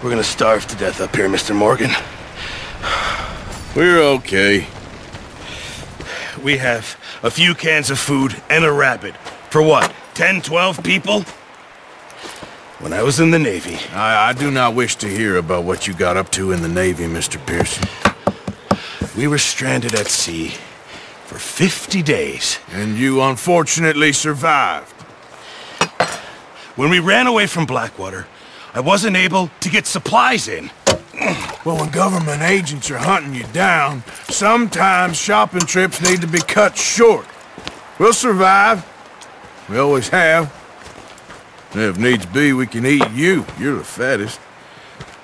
We're gonna starve to death up here, Mr. Morgan. We're okay. We have a few cans of food and a rabbit. For what, 10, 12 people? When I was in the Navy... I do not wish to hear about what you got up to in the Navy, Mr. Pearson. We were stranded at sea for 50 days. And you unfortunately survived. When we ran away from Blackwater, I wasn't able to get supplies in. Well, when government agents are hunting you down, sometimes shopping trips need to be cut short. We'll survive. We always have. And if needs be, we can eat you. You're the fattest.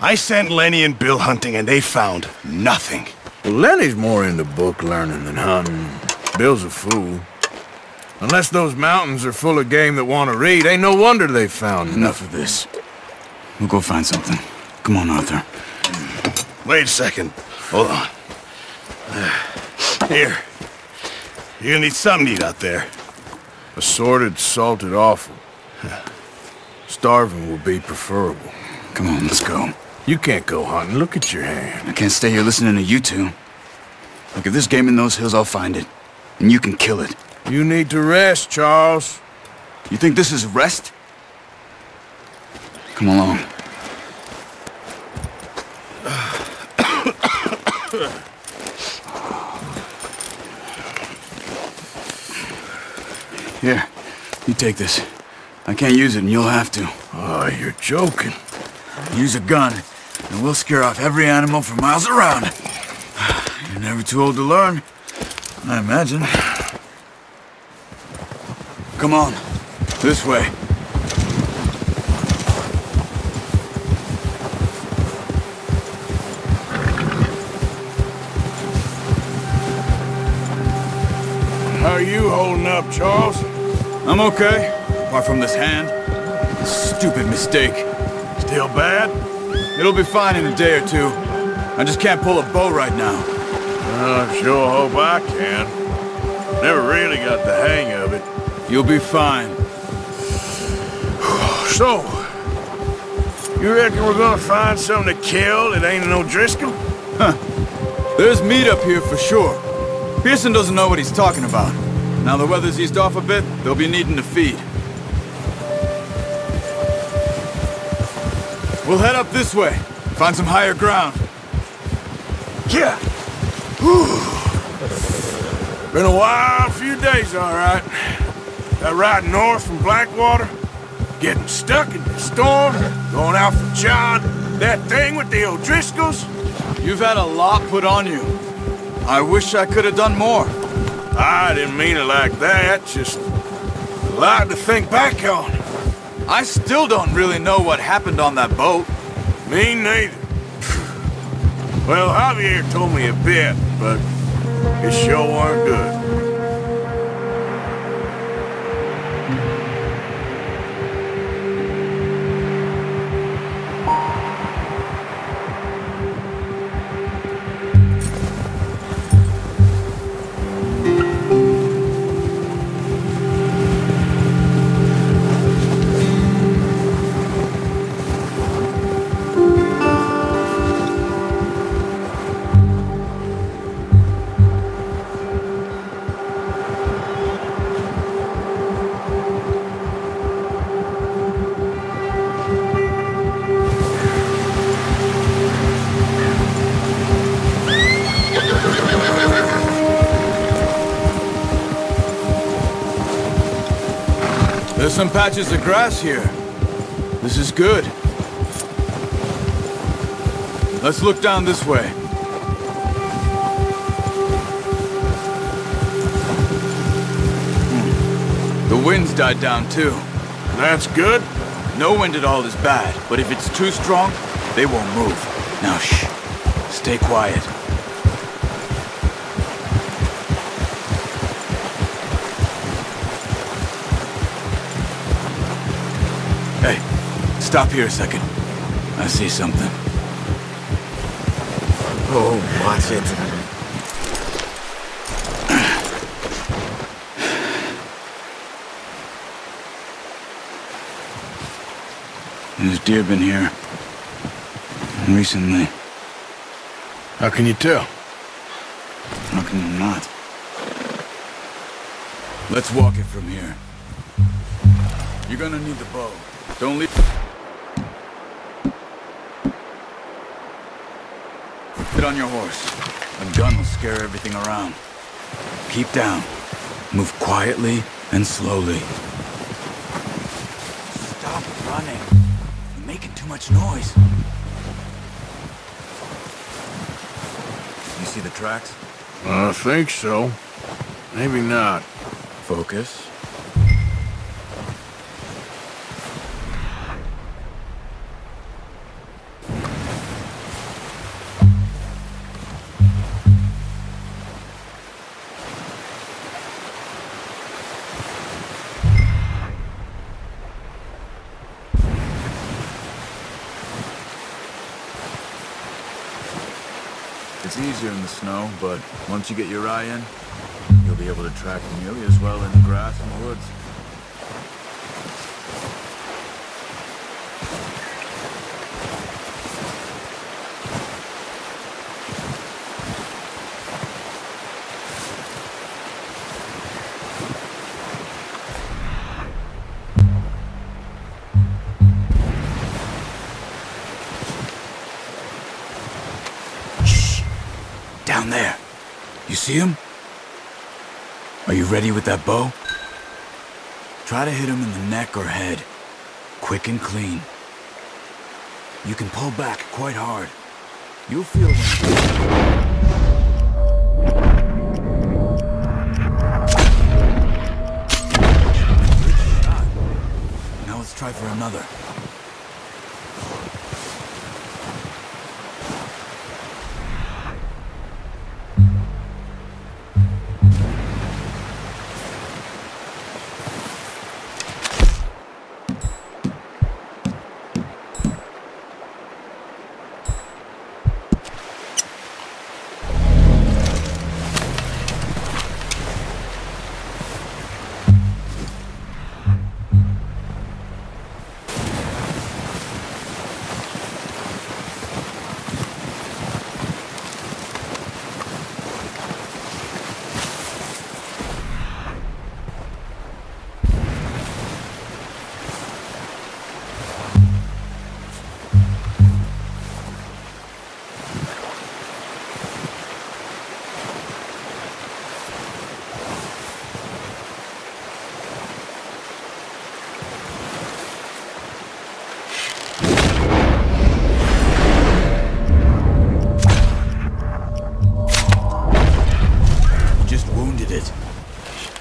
I sent Lenny and Bill hunting, and they found nothing. Well, Lenny's more into book learning than hunting. Bill's a fool. Unless those mountains are full of game that want to read, ain't no wonder they found Enough of this. We'll go find something. Come on, Arthur. Wait a second. Hold on. Here. You're gonna need something to eat out there. Assorted, salted offal. Starving will be preferable. Come on, let's go. You can't go hunting. Look at your hand. I can't stay here listening to you two. Look, if there's game in those hills, I'll find it. And you can kill it. You need to rest, Charles. You think this is rest? Come along. Here, you take this. I can't use it, and you'll have to. Oh, you're joking. Use a gun, and we'll scare off every animal for miles around. You're never too old to learn, I imagine. Come on, this way. How are you holding up, Charles? I'm okay, apart from this hand. Stupid mistake. Still bad? It'll be fine in a day or two. I just can't pull a bow right now. I sure hope I can. Never really got the hang of it. You'll be fine. So, you reckon we're gonna find something to kill that ain't no Driscoll? Huh. There's meat up here for sure. Pearson doesn't know what he's talking about. Now the weather's eased off a bit, they'll be needing to feed. We'll head up this way. Find some higher ground. Yeah. Whew. Been a wild few days, all right. That ride north from Blackwater, getting stuck in the storm, going out for John, that thing with the O'Driscolls. You've had a lot put on you. I wish I could have done more. I didn't mean it like that, just a lot to think back on. I still don't really know what happened on that boat. Me neither. Well, Javier told me a bit, but it sure weren't good. There's some patches of grass here. This is good. Let's look down this way. The wind's died down too. That's good. No wind at all is bad, but if it's too strong, they won't move. Now shh. Stay quiet. Hey, stop here a second. I see something. Oh, watch it. There's deer been here. Recently. How can you tell? How can you not? Let's walk it from here. You're gonna need the bow. Don't leave. Get on your horse. A gun will scare everything around. Keep down. Move quietly and slowly. Stop running. You're making too much noise. You see the tracks? I think so. Maybe not. Focus. It's easier in the snow, but once you get your eye in, you'll be able to track nearly as well in the grass and the woods. Down there. You see him? Are you ready with that bow? Try to hit him in the neck or head. Quick and clean. You can pull back quite hard. You'll feel when... Good shot. Now let's try for another.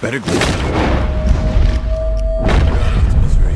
Better go. Misery.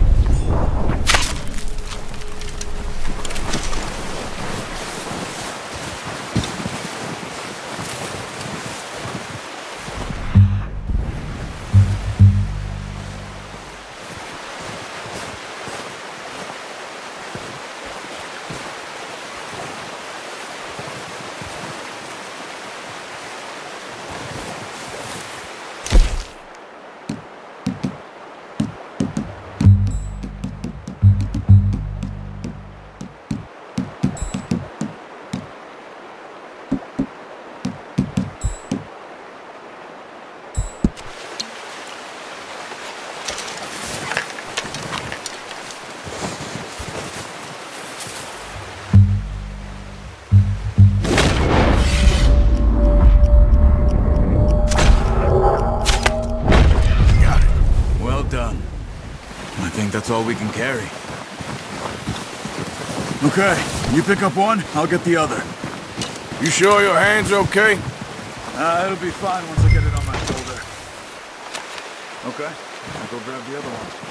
I think that's all we can carry. Okay, you pick up one, I'll get the other. You sure your hand's okay? It'll be fine once I get it on my shoulder. Okay, I'll go grab the other one.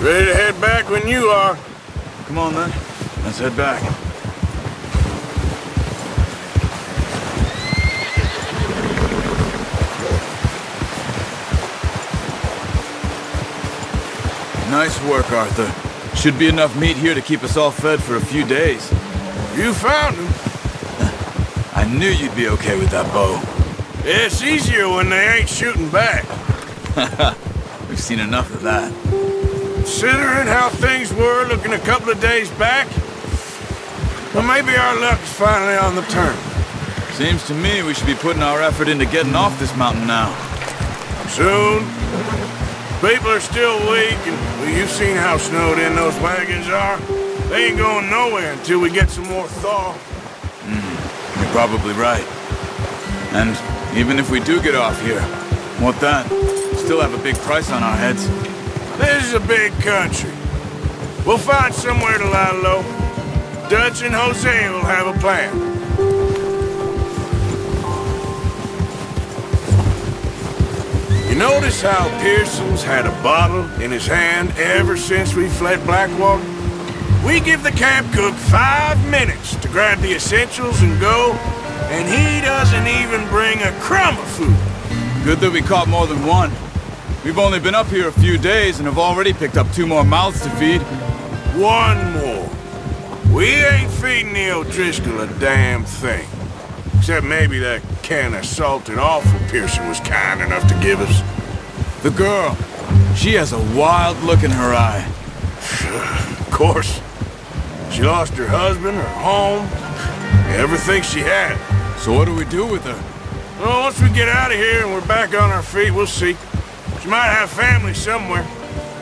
Ready to head back when you are. Come on, then. Let's head back. Nice work, Arthur. Should be enough meat here to keep us all fed for a few days. You found him. I knew you'd be okay with that bow. It's easier when they ain't shooting back. We've seen enough of that. Considering how things were looking a couple of days back, well, maybe our luck is finally on the turn. Seems to me we should be putting our effort into getting off this mountain now. Soon. People are still weak, and well, you've seen how snowed in those wagons are. They ain't going nowhere until we get some more thaw. You're probably right. And even if we do get off here, what then? Still have a big price on our heads. This is a big country. We'll find somewhere to lie low. Dutch and Jose will have a plan. You notice how Pearson's had a bottle in his hand ever since we fled Blackwater? We give the camp cook 5 minutes to grab the essentials and go, and he doesn't even bring a crumb of food. Good that we caught more than one. We've only been up here a few days and have already picked up 2 more mouths to feed. 1 more. We ain't feeding the O'Driscoll a damn thing. Except maybe that can of salted offal Pearson was kind enough to give us. The girl. She has a wild look in her eye. Of course. She lost her husband, her home, everything she had. So what do we do with her? Well, once we get out of here and we're back on our feet, we'll see. She might have family somewhere.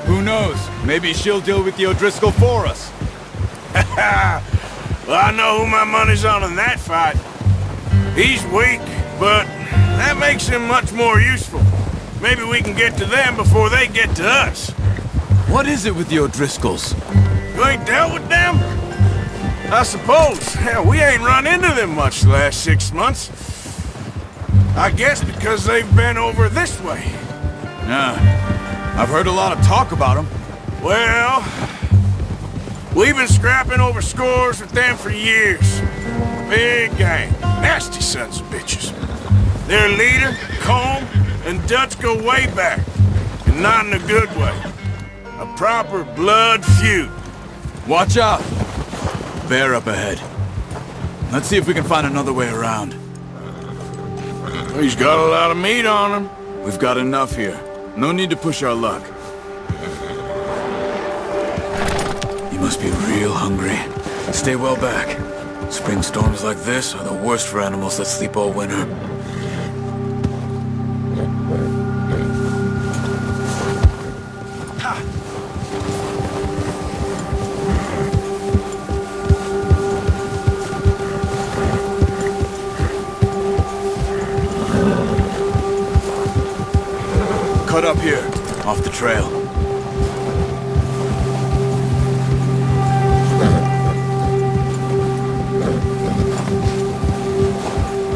Who knows? Maybe she'll deal with the O'Driscoll for us. Well, I know who my money's on in that fight. He's weak, but that makes him much more useful. Maybe we can get to them before they get to us. What is it with the O'Driscolls? You ain't dealt with them? I suppose. Hell, we ain't run into them much the last 6 months. I guess because they've been over this way. Yeah, I've heard a lot of talk about them. Well, we've been scrapping over scores with them for years. Big gang, nasty sons of bitches. Their leader, Combe, and Dutch go way back, and not in a good way. A proper blood feud. Watch out! Bear up ahead. Let's see if we can find another way around. He's got a lot of meat on him. We've got enough here. No need to push our luck. You must be real hungry. Stay well back. Spring storms like this are the worst for animals that sleep all winter. Cut up here, off the trail.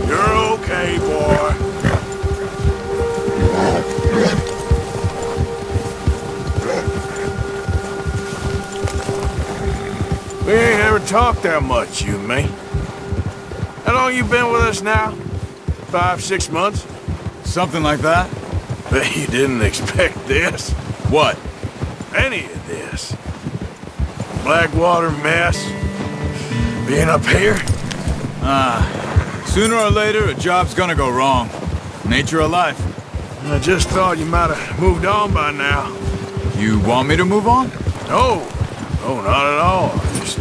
You're okay, boy. We ain't ever talked that much, you and me. How long you been with us now? 5, 6 months? Something like that? Bet you didn't expect this. What? Any of this. Blackwater mess. Being up here. Sooner or later, a job's gonna go wrong. Nature of life. I just thought you might have moved on by now. You want me to move on? No. No, not at all. I just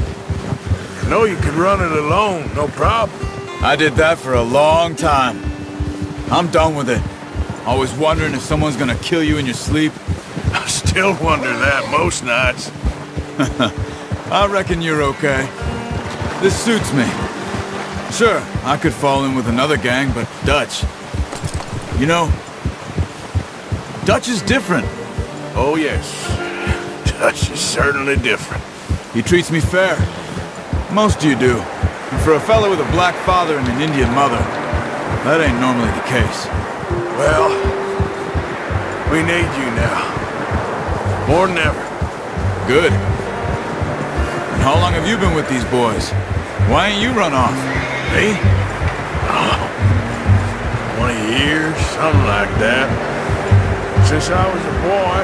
know you could run it alone, no problem. I did that for a long time. I'm done with it. Always wondering if someone's gonna kill you in your sleep. I still wonder that most nights. I reckon you're okay. This suits me. Sure, I could fall in with another gang, but Dutch... You know, Dutch is different. Oh, yes. Dutch is certainly different. He treats me fair. Most of you do. And for a fellow with a black father and an Indian mother, that ain't normally the case. Well, we need you now. More than ever. Good. And how long have you been with these boys? Why ain't you run off? Me? 20 years, something like that. Since I was a boy.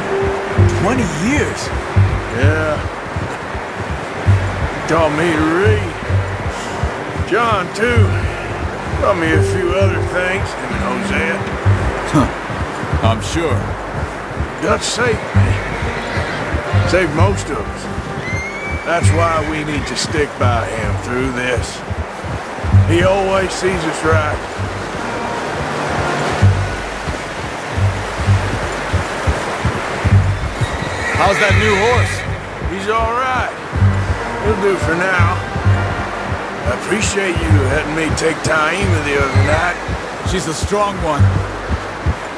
20 years? Yeah. He taught me to read. John, too. Taught me a few other things, him and Hosea. Huh. I'm sure. Dutch saved me. Saved most of us. That's why we need to stick by him through this. He always sees us right. How's that new horse? He's all right. He'll do for now. I appreciate you letting me take Taima the other night. She's a strong one.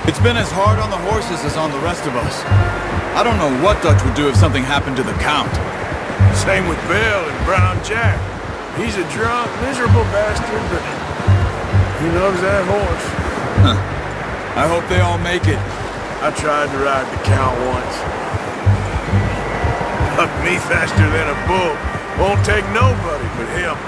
It's been as hard on the horses as on the rest of us. I don't know what Dutch would do if something happened to the Count. Same with Bill and Brown Jack. He's a drunk, miserable bastard, but he loves that horse. Huh. I hope they all make it. I tried to ride the Count once. Bucked me faster than a bull. Won't take nobody but him.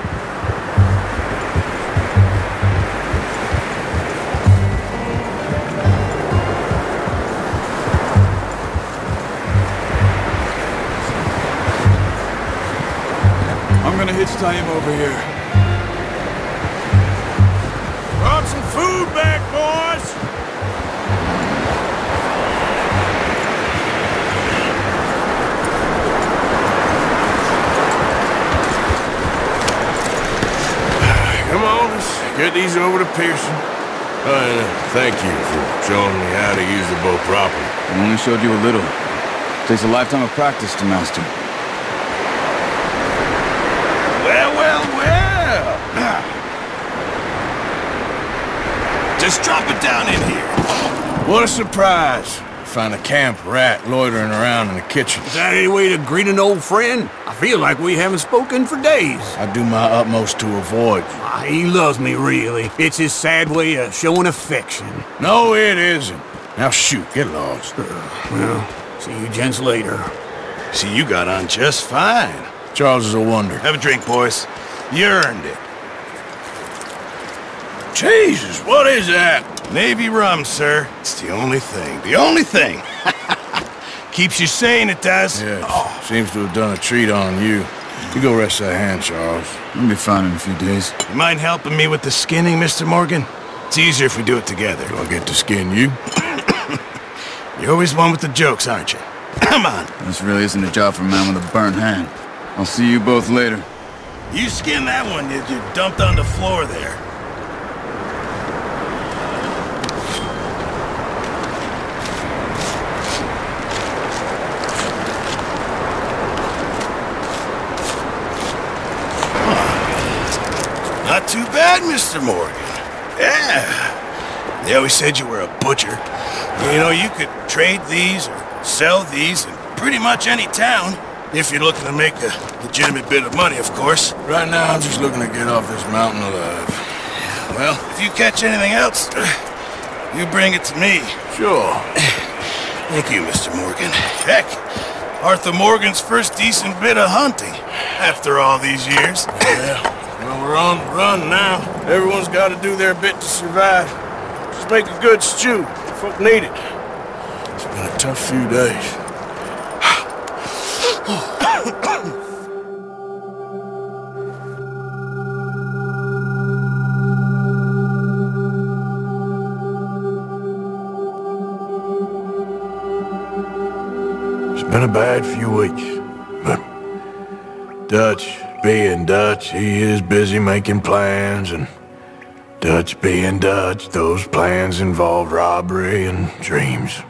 I'm gonna hitch-tie him over here. Brought some food back, boys! Come on, let's get these over to Pearson. And thank you for showing me how to use the bow properly. I only showed you a little. Takes a lifetime of practice to master. Well. Just drop it down in here. What a surprise. Find a camp rat loitering around in the kitchen. Is that any way to greet an old friend? I feel like we haven't spoken for days. I do my utmost to avoid you. He loves me, really. It's his sad way of showing affection. No, it isn't. Now shoot, get lost. Well, see you gents later. See, you got on just fine. Charles is a wonder. Have a drink, boys. You earned it. Jesus, what is that? Navy rum, sir. It's the only thing. The only thing. Keeps you sane, it does. Yeah, seems to have done a treat on you. You go rest that hand, Charles. I'll be fine in a few days. You mind helping me with the skinning, Mr. Morgan? It's easier if we do it together. Do I get to skin you? You're always one with the jokes, aren't you? Come on. This really isn't a job for a man with a burnt hand. I'll see you both later. You skin that one you dumped on the floor there. Not too bad, Mr. Morgan. Yeah. They always said you were a butcher. You know, you could trade these or sell these in pretty much any town. If you're looking to make a legitimate bit of money, of course. Right now, I'm just looking to get off this mountain alive. Well, if you catch anything else, you bring it to me. Sure. Thank you, Mr. Morgan. Heck, Arthur Morgan's first decent bit of hunting after all these years. Yeah. Well, we're on the run now. Everyone's got to do their bit to survive. Just make a good stew. Folk need it. It's been a tough few days. It's been a bad few weeks, but Dutch being Dutch, he is busy making plans, and Dutch being Dutch, those plans involve robbery and dreams.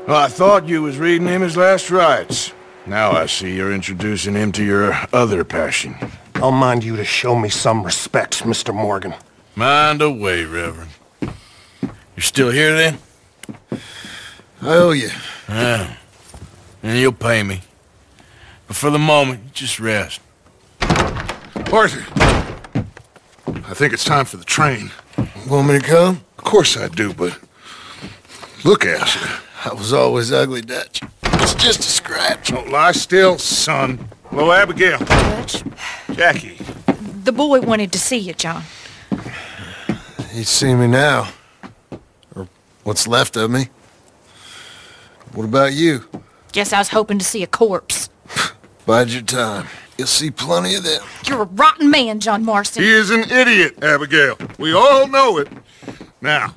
Well, I thought you was reading him his last rites. Now I see you're introducing him to your other passion. I'll mind you to show me some respect, Mr. Morgan. Mind away, Reverend. You're still here, then? I owe you. Yeah. And you'll pay me. But for the moment, just rest. Arthur, I think it's time for the train. Want me to come? Of course I do, but Look at you. I was always ugly, Dutch. It's just a scratch. Don't lie still, son. Hello, Abigail. Dutch, Jackie. the boy wanted to see you, John. He'd see me now. Or what's left of me. What about you? Guess I was hoping to see a corpse. Bide your time. You'll see plenty of them. You're a rotten man, John Marston. He is an idiot, Abigail. We all know it. Now,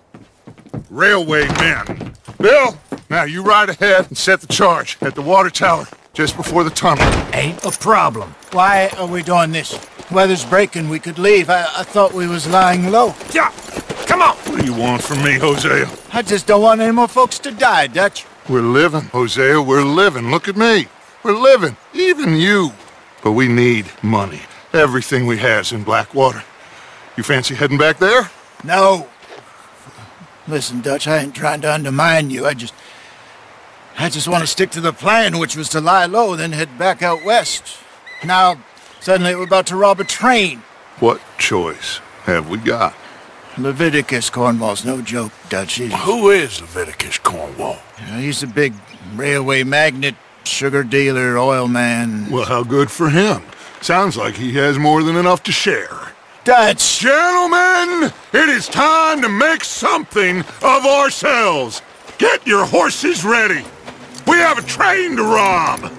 railway men. Bill, now you ride ahead and set the charge at the water tower just before the tunnel. Ain't a problem. Why are we doing this? Weather's breaking, we could leave. I thought we was lying low. Yeah, come on. What do you want from me, Hosea? I just don't want any more folks to die, Dutch. We're living, Hosea, we're living. Look at me. We're living, even you. But we need money. Everything we has in Blackwater. You fancy heading back there? No. Listen, Dutch, I ain't trying to undermine you. I just want to stick to the plan, which was to lie low, then head back out west. Now, suddenly we're about to rob a train. What choice have we got? Leviticus Cornwall's no joke, Dutch. Who is Leviticus Cornwall? He's a big railway magnate, sugar dealer, oil man. Well, how good for him. Sounds like he has more than enough to share. Dutch! Gentlemen, it is time to make something of ourselves. Get your horses ready. We have a train to rob.